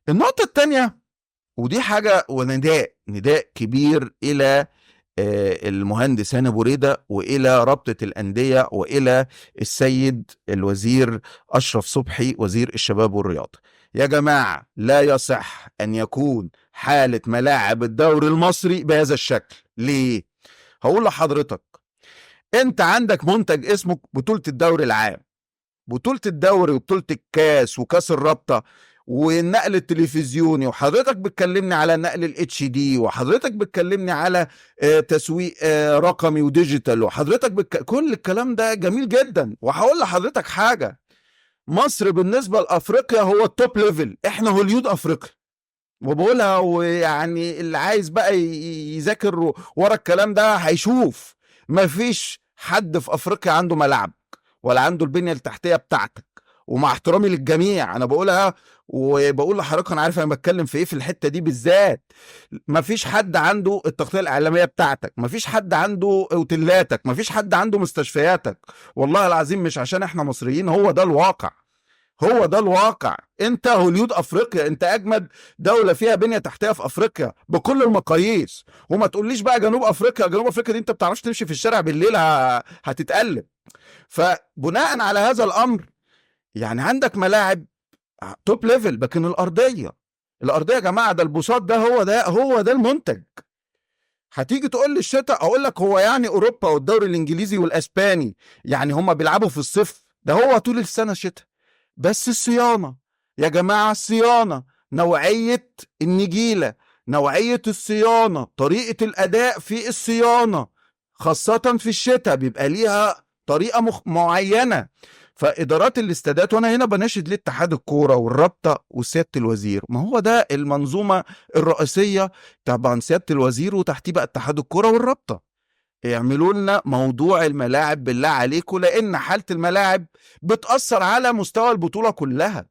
النقطة التانية، ودي حاجة نداء كبير إلى المهندس هاني أبو ريدة وإلى رابطة الأندية وإلى السيد الوزير أشرف صبحي وزير الشباب والرياضة. يا جماعة، لا يصح أن يكون حالة ملاعب الدوري المصري بهذا الشكل. ليه؟ هقول لحضرتك. أنت عندك منتج اسمه بطولة الدوري العام، بطولة الدوري وبطولة الكاس وكاس الرابطة والنقل التلفزيوني، وحضرتك بتكلمني على نقل الاتش دي، وحضرتك بتكلمني على تسويق رقمي وديجيتال، وحضرتك كل الكلام ده جميل جدا. وهقول لحضرتك حاجة، مصر بالنسبة لأفريقيا هو التوب ليفل، احنا هوليود أفريقيا. وبقولها، ويعني اللي عايز بقى يذاكر ورا الكلام ده هيشوف مفيش حد في افريقيا عنده ملعب ولا عنده البنية التحتية بتاعتك. ومع احترامي للجميع انا بقولها، وبقول لحضرتك انا عارف انا بتكلم في ايه في الحتة دي بالذات. مفيش حد عنده التغطية الاعلامية بتاعتك، مفيش حد عنده اوتيلاتك، مفيش حد عنده مستشفياتك. والله العظيم مش عشان احنا مصريين، هو ده الواقع. هو ده الواقع. انت هوليود افريقيا، انت اجمد دولة فيها بنية تحتية في افريقيا بكل المقاييس. وما تقوليش بقى جنوب افريقيا، جنوب افريقيا دي انت بتعرفش تمشي في الشارع بالليل هتتقلب. فبناء على هذا الامر، يعني عندك ملاعب توب ليفل، لكن الارضية يا جماعة، ده البساط ده هو ده المنتج. هتيجي تقول لي الشتاء، اقول لك هو يعني اوروبا والدوري الانجليزي والاسباني يعني هم بيلعبوا في الصيف؟ ده هو طول السنة شتاء. بس الصيانة يا جماعة، الصيانة، نوعية النجيلة، نوعية الصيانة، طريقة الأداء في الصيانة خاصة في الشتاء بيبقى ليها طريقة معينة. فإدارات الاستادات، وأنا هنا بناشد لاتحاد الكورة والرابطة وسيادة الوزير، ما هو ده المنظومة الرئيسية. طبعا سيادة الوزير وتحتيه بقى اتحاد الكورة والرابطة، يعملوا لنا موضوع الملاعب بالله عليكم، لان حالة الملاعب بتأثر على مستوى البطولة كلها.